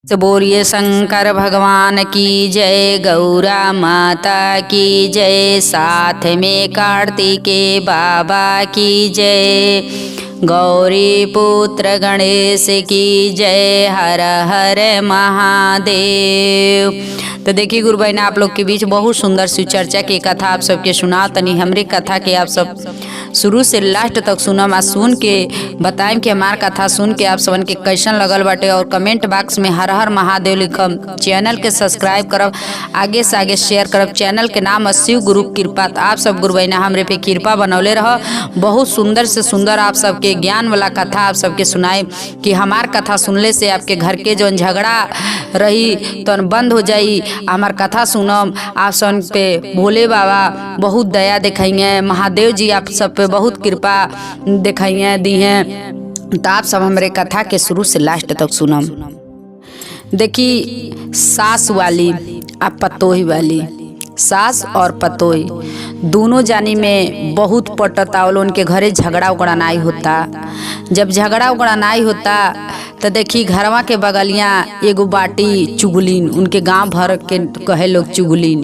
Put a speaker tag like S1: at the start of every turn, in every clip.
S1: तो बोलिए शंकर भगवान की जय, गौरा माता की जय, साथ में कार्तिके बाबा की जय, गौरी पुत्र गणेश की जय, हर हर महादेव। तो देखिए गुरु बहन, आप लोग के बीच बहुत सुंदर सी चर्चा की कथा आप सबके सुना तनी हमरे कथा के आप सब शुरू से लास्ट तक सुनम आ सुन के बताएं कि हमार कथा सुन के आप सबन के कैसन लगल बाटे, और कमेंट बॉक्स में हर हर महादेव लिखम। चैनल के सब्सक्राइब करब, आगे से आगे शेयर करब। चैनल के नाम है शिव गुरु कृपा। आप सब गुरु बहना हमरे पे कृपा बनौले रह। बहुत सुंदर से सुंदर आप सबके ज्ञान वाला कथा आप सबके सुनाए कि हमार कथा सुनले से आपके घर के जो झगड़ा रही तो बंद हो जाई। हमार कथा सुनम, आप सब पे भोले बाबा बहुत दया दिखाइए, महादेव जी आप सब पे बहुत कृपा दिखाइए दी हैं। तो आप सब हमारे कथा के शुरू से लास्ट तक सुनम। देखी सास वाली अब पतोही वाली, सास और पतोही दोनों जानी में बहुत पटत आवल। उनके घरे झगड़ा उगड़ा नाई होता। जब झगड़ा उगड़ा नाई होता तो देखी घरवा के बगलियाँ एगो बाटी चुगलिन, उनके गांव भर के कहे लोग चुगलिन,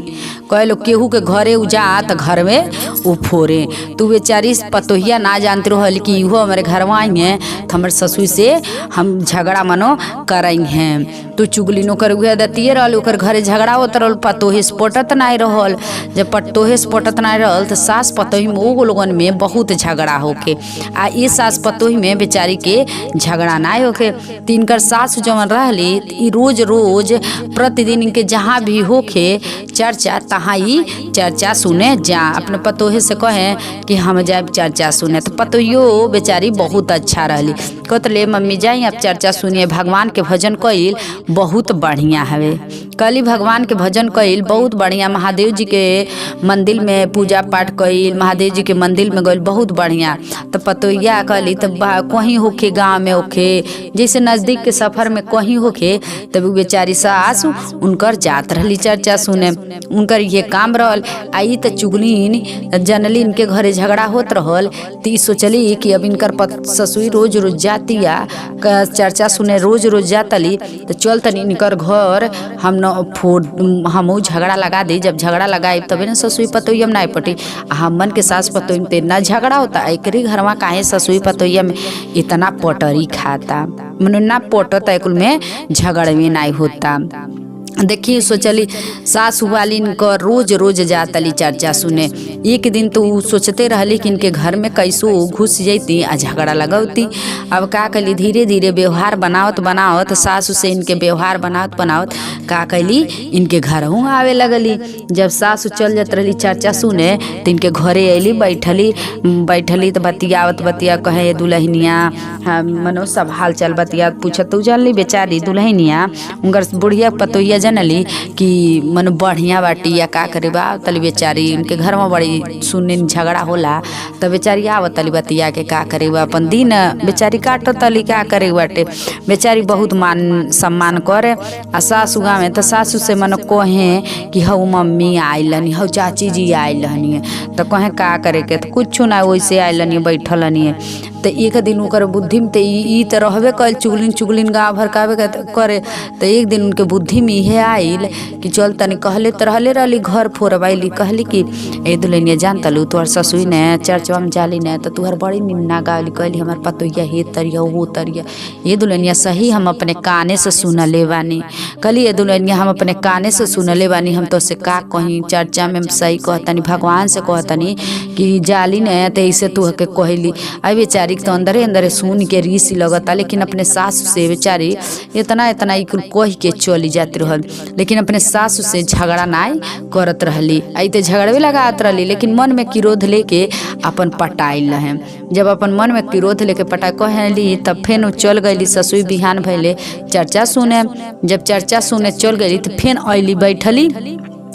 S1: कहे लोग केहू के घरे उजा तो घर में वो फोरे। तो बेचारी पतोहिया ना जानते रहल कि इहो हमारे घरवा आई हैं तो हमारे ससुर से हम झगड़ा मनो करई हैं। तो चुगलिन ओकर उहे दतिए रहल, ओकर घरे झगड़ा होत रहल, पतोहे से पटत नहीं रहल। जब पतोहे से पटत नहीं रहल तो सास पतोही में वो लोगन में बहुत झगड़ा होके आ ये सास पतोही में बेचारी के झगड़ा नहीं होके। तिनकर सास जवन रहली रोज रोज प्रतिदिन इनके जहाँ भी होके चर्चा तहाँ ही चर्चा सुने जा। अपने पतोहे से कहे कि हम जाए चर्चा सुने। तो पतोहियो बेचारी बहुत अच्छा रहली, कहत ले मम्मी जाई अब चर्चा सुनिए। भगवान के भजन कइल बहुत बढ़िया हवे, कली भगवान के भजन कइल बहुत बढ़िया। महादेव जी के मंदिर में पूजा पाठ कइल, महादेव जी के मंदिर में गइल बहुत बढ़िया। तो पतोहिया कहली तब कहीं होके गाँव में होके जैसे नज़दीक के सफ़र में कहीं होके तब बेचारी सास उनकर जात रहली चर्चा सुने। उनकर ये काम रहल। आई तो चुगलिन जनली इनके घरे झगड़ा होत रहल तो ई सोचली कि अब इनकर ससुई रोज रोज जातिया चर्चा सुने, रोज रोज जातली तो चल तनी इनकर घर हम न हमू झगड़ा लगा दी। जब झगड़ा लगाई तभी ना ससुई पतोहिया में नहीं पटी। हमन के सास पतोहिया में इतना झगड़ा होता, एकरी घरवा काहे ससुई पतोहिया में इतना पटरी खाता, मने ना पटत कुल में झगड़े में नहीं होता। देखिए सोचली सास वालिन को रोज रोज जातली चर्चा सुने। एक दिन तो सोचते रहली कि इनके घर में कैसो घुस जैती आ झगड़ा लगौती। अब का कली धीरे धीरे व्यवहार बनावत बनावत सासु से इनके व्यवहार बनावत बनावत का कैली इनके घर हूँ आवे लगली। जब सासु चल जात रही चर्चा सुने तो इनके घरे अली बैठली तो बतियावत बतिया कहे दुल्हनिया मनो सब हाल चाल बतिया पूछत तो जानली बेचारी दुल्हनिया उनकर बुढ़िया पतोहिया जनली कि मन बढ़िया बाटी या का करे बा तली बेचारी उनके घर में बड़ी सुनने झगड़ा होला तो बेचारी आवत तली बतिया के का करे बा अपन दिन बेचारी काट तली का करे बाटे। बेचारी बहुत मान सम्मान करे आ सासु गाँव में तो सासु से मन कहे कि हऊ मम्मी आइलनी हऊ चाची जी आइलनी तो कहे का करे के तो कुछ ना वैसे आइलनी बैठल नहीं। तो एक दिन ओकर बुद्धि में तो रहबे कल चुगलिन गाँव भर कावे करे। तो एक दिन उनके बुद्धि में इहे आइल कि चल तनी कहले तो रहले रहली घर फोरबैली कहली कि ए दुल्हनिया जान तलू तोहर ससुई ने चर्चवा में जाली ने तो तुहर बड़ी निन्ना गावली कहली हमार पतोहिया हे तरिया वो तरिया। ये दुल्हनिया सही हम अपने काने से सुनले बानी। कहली ये दुल्हनिया हम अपने काने से सुनले बानी, हम तो से का कहीं चर्चा में सही कहतनी भगवान से कहतनी कि जाली ने तो ऐसे तू के कहली। आई बेचारी तो अंदरे अंदरे सुन के रीसी लगता, लेकिन अपने सासु से बेचारी इतना इतना कह के चली जाती रहल, लेकिन अपने सासु से झगड़ा नाई करत रहली। आई तो झगड़े लगात रहली लेकिन मन में क्रोध लेके अपन पटाइल रहे। जब अपन मन में क्रोध लेके पटा कहली तब फिर चल गई ससुई बिहान भैले चर्चा सुने। जब चर्चा सुने चल गई तो फिर अली बैठली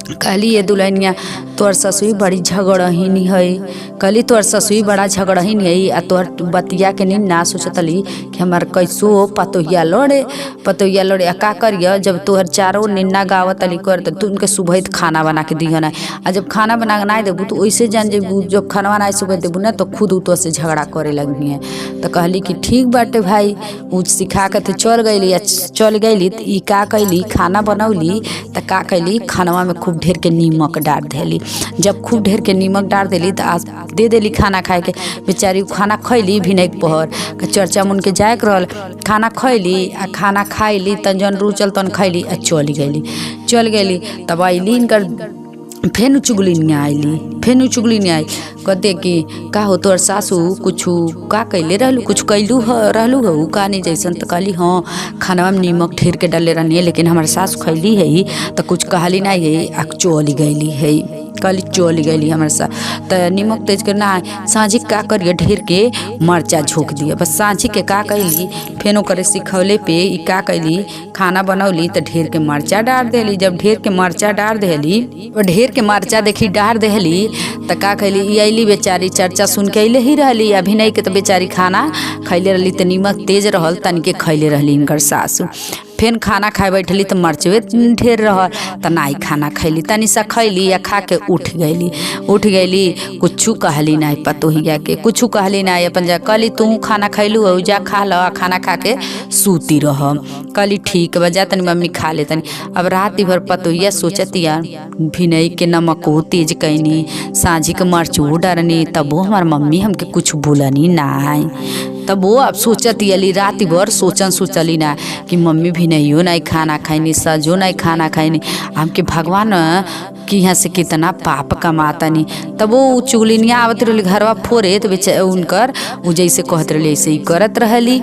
S1: कहली ये दुल्हनिया तोहर ससुई बड़ी झगड़हीन है। कहली तोहर ससुई बड़ा झगड़हीन है आ तोहर बतिया के नी ना सोचतली कि हमार कैसो पतोहिया लड़े आ का करिए जब तोहर चारों निन्ना गावत अली कर तो उनके सुबह खाना बना के दिह ना आ जब खाना बना के ना देबू तो वैसे जान जेबू जब खाना बना सुबह देबू ना तो खुद उ तो से झगड़ा करे लगी है। तो कहली कि ठीक बाटे भाई उ सिखा के चल गईली तो ई का कैली खाना बनौली तो का कैली खानवा में खूब ढेर के नीमक डाल देली। जब खूब ढेर के नीमक डाल देली तो आज दे देली खाना खाए के। बेचारी खाना खैली भिनक पहर चर्चा मुन के जाए रहल खाना खैली आ खाना खाइली तन जन रुचल तन खैली आ चल गईली। तब अली इनकर फेन चुगलिनिया आई कहते कि का हो तोर सासू कुछ का कैले रहलू कुछ कैलू रहलू हो का नहीं जैसन। तो कहली हाँ खाना में नीमक ढेर के डाले रहनी है लेकिन हमारे सासू खैली है तो कुछ कहली नहीं है आ चली गईली है। कहली चली गईली हमारे साथ तो नीमक तेज कर ना साँझी का करिए ढेर के मरचा झोंक दिया। बस साँझी के का कैली फेनो करे सिखौले पे ई का कैली खाना बनौली तो ढेर के मरचा डाल देली। जब ढेर के मरचा डाल देली और ढेर के मरचा देखी डाल देली तो का कैली ई अली बेचारी चर्चा सुन के अले ही रहली। अभी नहीं के तो बेचारी खाना खैले रहली तो नीमक तेज रहल तनिके खैले रहली इनकर सासू। फेन खाना खाए बैठली तो मरचवे ढेर रहल तो नाई खाना खैली तनी सा खैली या खा के उठ गईली कुछ कहली नहीं पतोहिया के कुछ कहली नहीं अपन जा कहली तू खाना खैलू हो जा खा लो खाना खा के सूती रह। कहली ठीक बजा तनी मम्मी खा ले तनी। अब रात भर पतोहिया सोचतिया भिनई के नमको तेज कैनी साँझी के मरचो डरनी तब वो हमार मम्मी हमके कुछ बोलनी ना। तब वो अब सोचती अली रात भर सोचली ना कि मम्मी भी नहीं नहीं खाना खाइनी सजो नहीं खाना खाइनी हमके भगवान कि यहाँ से कितना पाप कमाता नहीं। तब वो चुगलिनिया आवत रही घरवा फोरे तो उनकर वो जैसे कहत रही ऐसे ही करत रहली।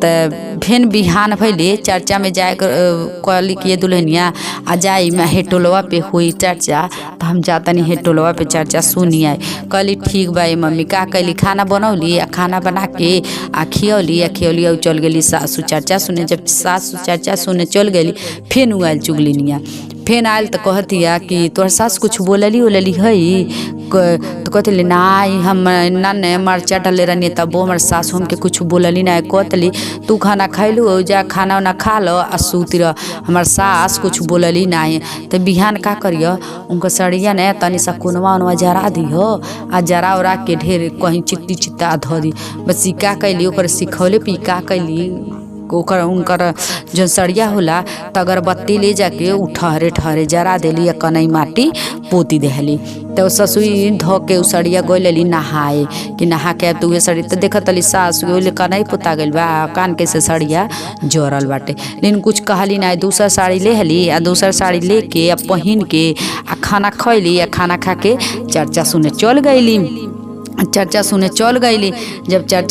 S1: तो फेन बिहान भैले चर्चा में जाए कहली कि ये दुल्हनिया आ जाई मैं हेटोलवा पे हुई चर्चा तो हम जाता नहीं हेटोलवा पे चर्चा सुनी आए। कहली ठीक बा मम्मी का कैली खाना बनौली आ खाना बना के आ खियौली और चल गई सासू चर्चा सुने। जब सासू चर्चा सुने चल गई फेन उ आयल चुगलिनिया फेन आयल तो कहतिया कि तोहर सास कुछ बोलली है तो कहते नाई हम ना मरचा डाले रहनी तब वो हमारे सासू हमके कुछ बोलली ना। कहतली तू खाना खैलू जा खाना वाना खा लो आ सूती रह हमार सास कुछ बोलली ना। तो बिहान का करिए उनका सड़िया ने तनी सा कोनवा उनवा जरा दिहो आ जरा उरा के ढेर कहीं चित्ता धो दी। बस का कैली ओकर सिखौले पे का कैली ओकर उनकर जो सड़िया होला तो अगरबत्ती ले जाके उ ठहरे जरा देली या कनई माटी पोती देहली। तो ससुई धो के उ सड़िया गई लेली नहाए कि नहा के तो उहे सड़ी तो देखत अली सासु ओले कनई पोता गइल बा कान के से सड़िया जोरल बाटे। लेकिन कुछ कहली ना दूसरा साड़ी ले हली आ दूसरा साड़ी लेके आ पहिन के आ खाना खैली आ खाना खा के चर्चा सुने चल गईली। जब चर्चा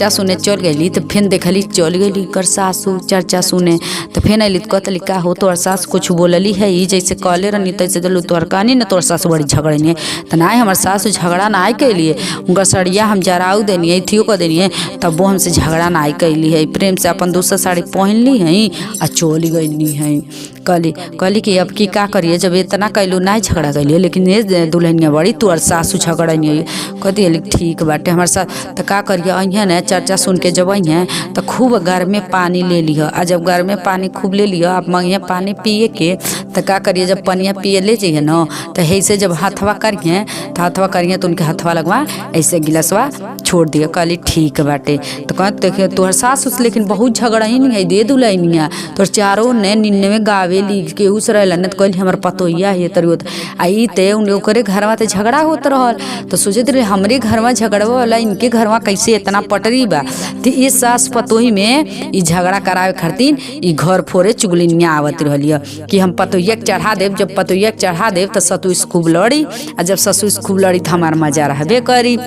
S1: सुने चल गईली तो फिर देखली चल गईली कर सासू चर्चा सुने। तो फिर अली तो कहतली का हो तोहर सास कुछ बोलली है ई जैसे कहले रहनी तैसे दिलू तोहर कहनी ना तोहर सासू बड़ी झगड़नी है तो ना हमार सासू झगड़ा ना कैलिए उनका सड़िया हम जराऊ देनी है थियो कर देनी है तब वो हमसे झगड़ा ना कैली है प्रेम से अपन दूसरा साड़ी पहन ली है आ चली गई है। कहली कि अब की का करिए जब इतना कैलू ना झगड़ा कैलिए लेकिन ये दुल्हनिया बड़ी तोहर सासू झगड़नी है। कहती ठीक बाटे हमारे साथ तो का करिए अइहे न चर्चा सुन के जब अइहे तो खूब घर में पानी ले लिह आ जब घर में पानी खूब ले लिह आप मंगिए पानी पिए के तो का करिए जब पनिया पिए ले जाइए न तो ऐसे जब हाथवा करिए तो उनके हाथवा लगवा ऐसे गिलासवा छोड़ दिया। कहली ठीक बाटे। तो कहते देखिए तोहर सास लेकिन बहुत झगड़ाइन है दे दुल्हनिया तोहर चारों ने निन्ने में गावे ली के उस रहल न तो कहली हमार पतोहिया है तरी आई ते ओकरे घरवा ते झगड़ा होत रहल तो सोचते रहे हमरे घरवा झगड़वा वाला इनके घरवा कैसे इतना पटरी बा। तो ये सास पतोही में ई झगड़ा करावे खातिर ई घर फोरे चुगलिनिया आवत रहलिए कि हम पतोहिया चढ़ा देव। जब पतोहिया चढ़ा देव तो ससुर खूब लड़ी आ जब ससुर खूब लड़ी तो हमार मजा रहबे करी।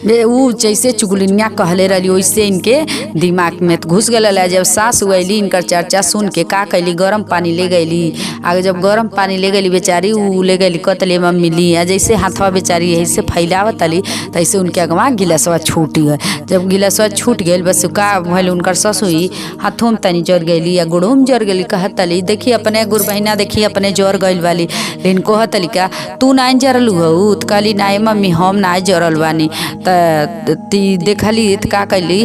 S1: ऊ जैसे चुगलिनिया कहले रही वैसे इनके दिमाग में घुस गल। जब सास अली इनकर चर्चा सुन के का कैली, गर्म पानी ले गईली। आगे जब गर्म पानी ले गईली बेचारी, ऊ ले गईली कतले मम्मी ली। जैसे हाथवा बेचारी ऐसे फैलावत अली तैसे उनके अगवा गिलसवा छूट गए। जब गिलसवा छूट गई बस का भले उनकर ससुई हाथों में तनी जर गईली या गुड़ों में जर गई। कहत अली देखी अपने गुर बहिना देखी अपने जर गईल वाली। लेकिन कहत अली का तू ना जरलू हऊ? तो कहली नाई मम्मी हम ना जरल बानी। ती देखली त का कैली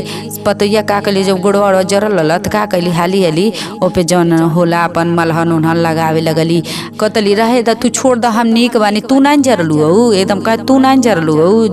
S1: पतैया का कैली, जब गुड़वा जरल त का कैली हाली हाली ओपे जौन होला अपन मलहन उलहन लगावे लगली। कहतली रहे द तू छोड़ द हम नीक बानी, तू ना जरलू हऊ? एकदम कहे तू ना जरलू हऊ,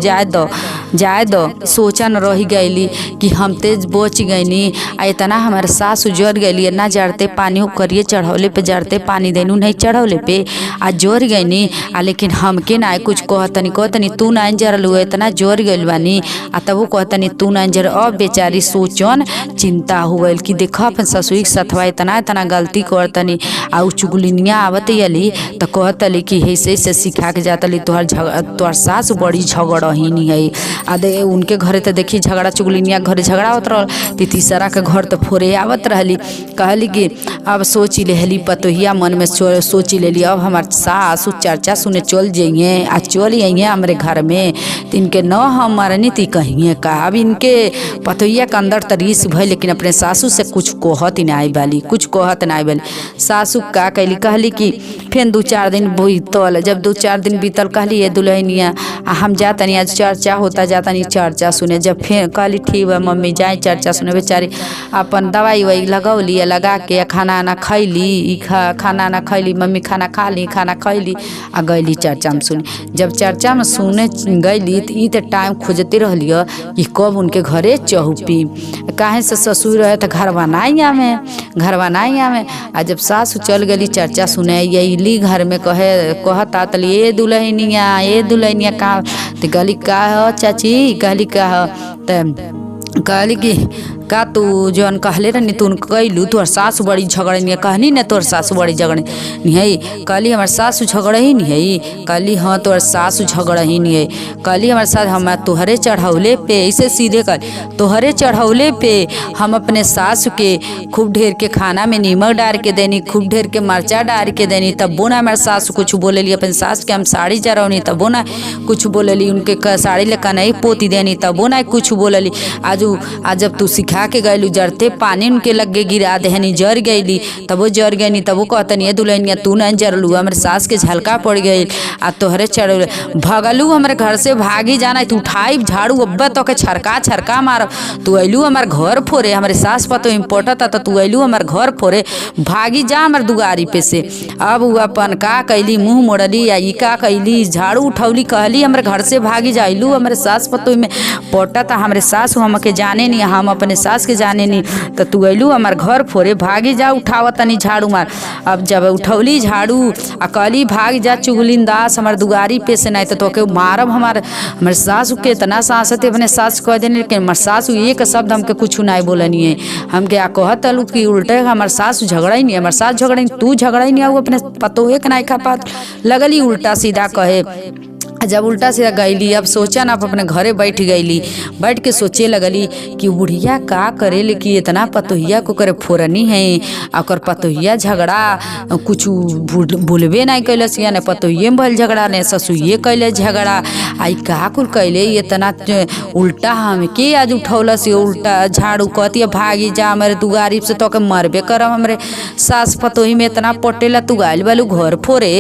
S1: जाए दो सोचा न रही गईली कि हम तेज बच गईनी। आ इतना हमारे सास जर गईली ना जरते पानी करिए चढ़ौले पे जरते पानी देनू नहीं चढ़ौले पे आ जर गईनी। लेकिन हमके ना कुछ कहतनी तू ना जरलू इतना जर गईल बानी। तब वो कहतनी तू ना जर। अब बेचारी सोचन चिंता हो गई कि देख अपन ससुई सथवा इतना गलती करतनी। आ उ चुगलिनिया आवत अली तो कहतली कि ऐसे ऐसे सिखा के जातली तोहर सास बड़ी झगड़हीनी है। आदे उनके घरे तो देखी झगड़ा चुगलिनिया घरे झगड़ा होत रहा। तीसरा के घर तो फोरे आवत रहली। कहली कि अब सोच लेली पतोहिया मन में सोच लेली अब हमार सास चर्चा सुने चल जाइए आ चल आइए हमारे घर में। तो इनके न हम मरनी ती कहिए का। अब इनके पतोहिया के अंदर तरीस भई लेकिन अपने सासू से कुछ कहत नहीं वाली, कुछ कहत नहीं वाली। सासू का कैली कहली कि फिर 2-4 दिन बीतल। जब 2-4 दिन बीतल कहली ये दुल्हनिया हम जातनी आज चर्चा होता जातनी चर्चा सुने। जब फिर कहली ठीक है मम्मी जाए चर्चा सुने। बेचारी अपन दवाई वही लगौली लगा के खाना ना खैली। खाना ना खैली मम्मी खाना खा ली खाना खैली आ गईली चर्चा में सुने। जब चर्चा में सुने गईली तो टाइम खोजते रहलिए कि कब उनके घरे चहुपी। काहे से ससुर रहे तो घर बनाई आमे। आ जब सासु चल गली चर्चा सुने यली घर में कहता तली ए दुल्हनिया का। तो गली का हो चाची? कहली का हो? तो कहली कि का तू जौन कहले रहनी तू कैलू तोहर सासु बड़ी झगड़नी है। कहनी न तोहर सासु बड़ी झगड़नी है। कहली हमार सासु झगड़ही नहीं है? कहली हाँ तोहर सासु झगड़ही नहीं है। कहली हमार सास हम तोहरे चढ़ौले पे ऐसे सीधे कर तोहरे चढ़ौले पे हम अपने सासु के खूब ढेर के खाना में नीमक डाल के देनी, खूब ढेर के मरचा डाल के देनी, तब वो ना हमारे सासु कुछ बोलेली। अपने सास के हम साड़ी जरौनी तब वो ना कुछ बोलेली। उनके साड़ी लेकर नहीं पोती देनी तब वो ना कुछ बोलेली। आज जब तू सिखा के गईलू जरते पानी उनके लगे गिरा देहनी जर गईली तब वो जर गईनी। तब वो कहतनी ये दुल्हनिया तू ना जरलू हमारे सास के झलका पड़ गई आ तोहरे चढ़ भगलू हमारे घर से भागी जाना। तू उठाई झाड़ू अब्बा तो के छरका मार। तू अयलू हमारे घर फोरे हमारे सास पतो इम्पोर्टेंट था तो तू अयलू हमारे घर फोरे भागी जा हमारे दुआरी पे से। अब वो अपन का कैली मुँह मोड़ली या ई का कैली झाड़ू उठौली कहली हमारे घर से भागी जाइलू हमारे सास पतो में पोटा था हमारे सास हमके जाने नहीं हम अपने सास के जाने नहीं। तो तू अयलू हमार घर फोरे भागी जा उठावा तनी झाड़ू मार। अब जब उठौली झाड़ू आ कहली भाग जा चुगलिन दास हमार दुआरी पे से नहीं तो तोके मारब। हमारे सासू के इतना सास थे अपने सास कह देने लेकिन हमारे सासू एक शब्द हमके कुछ नहीं बोलनी है। हमके कहत अलू कि उल्टे हमारे सासू झगड़ा ही नहीं हमारे सास झगड़ा तू झगड़ा ही नहीं आऊ अपने पतो एक नहीं खा पात लगली उल्टा सीधा कहे। जब उल्टा सीधा गईली अब सोचा ना अपने घरे बैठ गईली। बैठ के सोचे लगली कि बुढ़िया का करे लेकिन इतना पतोहिया को करे फोरनी है और पतोहिया झगड़ा कुछ बोलबे नहीं कैलस या न पतोहिए में भल झगड़ा न ससुए कैले झगड़ा आई का कुल कैले इतना उल्टा हमके आज उठौलस उल्टा झाड़ू कहती भागी जा हमारे दुआरी से तो के मरबे करम हमारे सास पतोही में इतना पटेला तू गायल बालू घर फोरे।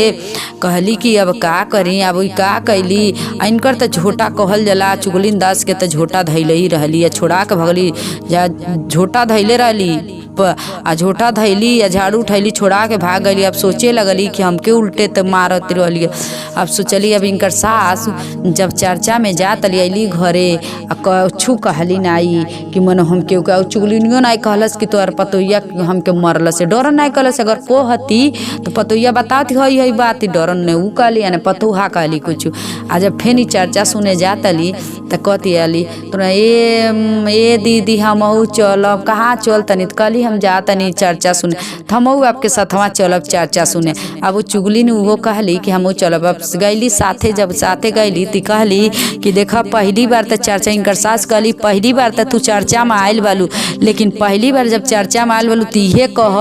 S1: कहली कि अब का करी अब का कैली इनकर तो झोटा कहल जला चुगलिन दास के तो झोटा धैले ही रहली छोड़ा के भगली जा झोटा धैले रहली आ झोटा धैली या झाड़ू उठैली छोड़ा के भाग गई। अब सोचे लगली कि हमके उल्टे तो मारत रहली। अब सोचली अब इनकर सास जब चर्चा में जात अली घरे कछु कहली नाई कि मन हमके चुगलिनियो नहीं कहलस कि तोहर पतोहिया हमके मरल से डरन नहीं कहलस। अगर कहती तो पतोहिया बताती हई बात डरन ने ऊ कहली या पतोहा कहली कुछ आ जब फेन चर्चा सुने जातली तो कहती आली तो ए दीदी हमहू चलब। कहाँ चल तनी? तो कहली हम जा तनी चर्चा सुने। तो हमहू आपके साथवा चलब चर्चा सुने। अब वो चुगली ने वो कहली कि हमहू चलब। अब गईली साथे, जब साथे गईली तो कहली कि देखा पहली बार तो चर्चा, इनकर सास कहली पहली बार तो तू चर्चा में आयल बालू, लेकिन पहली बार जब चर्चा में आयल बालू तो ये कह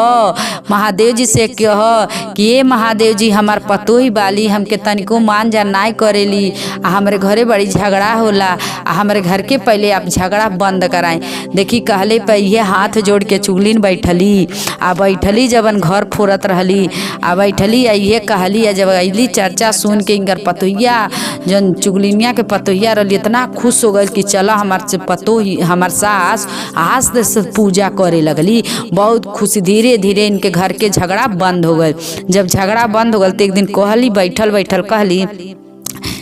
S1: महादेव जी से कह कि ये महादेव जी हमार पतोही बाली, हमके तनिको मान जान नाय करेली, हमारे घरे बड़ी झगड़ा होला, हमारे घर के पहले आप झगड़ा बंद कराएं। देखी कहले पे ये हाथ जोड़ के चुगलिन बैठली। आ बैठली जबन घर फोरत रहली, आ बैठली आ ये कहली, जब अली चर्चा सुन के इनकर पतोहिया जन चुगलिनिया के पतोहिया रही इतना खुश हो गई कि चला हमार से पतोही हमार सास आज से पूजा करे लगली। बहुत खुशी, धीरे धीरे इनके घर के झगड़ा बंद हो गए। जब झगड़ा बंद हो गल तो एक दिन कहली बैठल बैठल कहली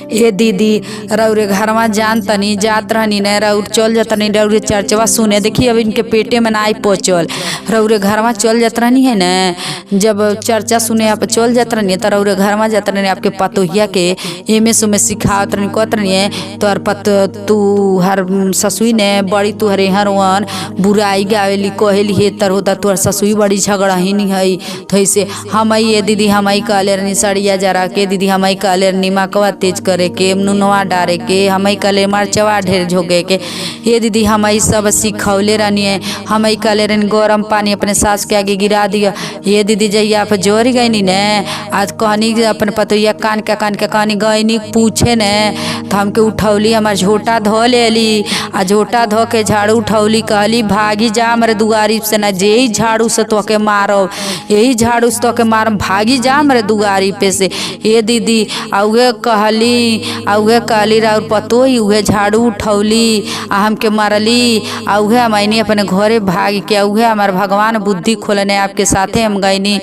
S1: ए दीदी रौरे घरवा जान तनी जात रहनी न, रौर चल जात नहीं रौरे चर्चवा सुने। देखिए अब इनके पेटे में नाई पहुँचल, रौरे घरवा चल जात रहनी है न, जब चर्चा सुने आप चल जात रहनी तो रौरे घरवा जात रहनी आपके पतोहिया के एमे सुमे सिखावत रहनी, कहत रहनी है तोहर तू हर ससुई ने बड़ी तुहरे हरवन बुराई गावेली कहेली हे तर होता तुहर ससुई बड़ी झगड़ही नहीं है। तो ऐसे हम ये दीदी हम कहले रहनी सड़िया जरा के, दीदी हम कहले रहनी मकवा तेज करे के, नुनवा डारे के, हम कहले मरचवा ढेर झोंके के। ये दीदी हम सब सिखौले रहनी है। हम कहले रहनी गरम पानी अपने सास के आगे गिरा दिया। ये दीदी जहिया आप जोर गई न, आज कहनी अपन पतोहिया कान के कहनी गईनी पूछे न, तो हमके उठौली हमार झोटा धो लेली, आ झोटा धो के झाड़ू उठौली, कहली भागी जा हमारे दुआरी से न, यही झाड़ू से तो के मारो, यही झाड़ू से तो के मारम, भागी जा हमारे दुआरी पे से। ये दीदी उहे कहली राउर पतोही उहे झाड़ू उठौली आ हमके मारली, आ उहे मैंने अपने घरे भाग के, उहे हमार भगवान बुद्धि खोलने आपके साथे हम गईनी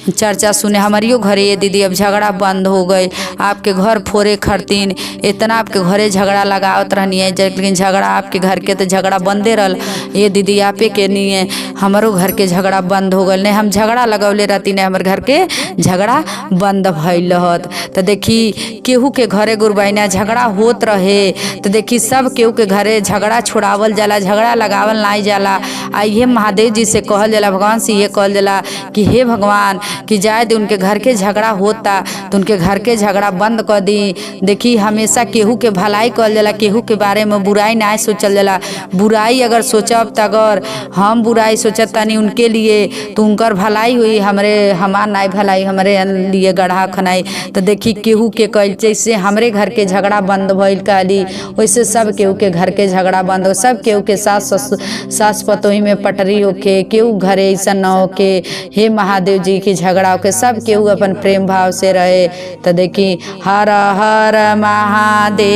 S1: चर्चा सुने हमारियो घरे। ये दीदी अब झगड़ा बंद हो गए, आपके घर फोरे खरतीन इतना आपके घरे झगड़ा लगावत रहनी है, लेकिन झगड़ा आपके घर के तो झगड़ा बंदे रहल। ये दीदी आपे के नहीं है हमारो घर के झगड़ा बंद हो गए, नहीं हम झगड़ा लगौले रहती नहीं हमारे घर के झगड़ा बंद भइल रहत। तो देखी केहू के घरे गुरबाइना झगड़ा होत रहे तो देखी सब केहू के घरे झगड़ा छुड़ावल जाला, झगड़ा लगावल नहीं जाला। आ ये महादेव जी से कहल जाला, भगवान से ये कहल जाला कि हे भगवान कि जाए दे उनके घर के झगड़ा होता तो उनके घर के झगड़ा बंद कर दी। देखी हमेशा केहू के भलाई कहल जाला, केहू के बारे में बुराई ना सोचल जाला। बुराई अगर सोचब तो अगर हम बुराई सोचत तानी उनके लिए तो उनकर भलाई हुई, हमार नाई भलाई हमारे लिए गढ़ा खनाई। तो देखी केहू के कल जैसे हमरे घर के झगड़ा बंद भइल कहली वैसे सब केहू के घर के झगड़ा बंद हो, सब केहू के सास पतोही में पटरी होके, केहू घरे ऐसा न होके, हे महादेव जी की झगड़ा होके सब केहू अपन प्रेम भाव से रहे। तो देखी हर हर महादेव।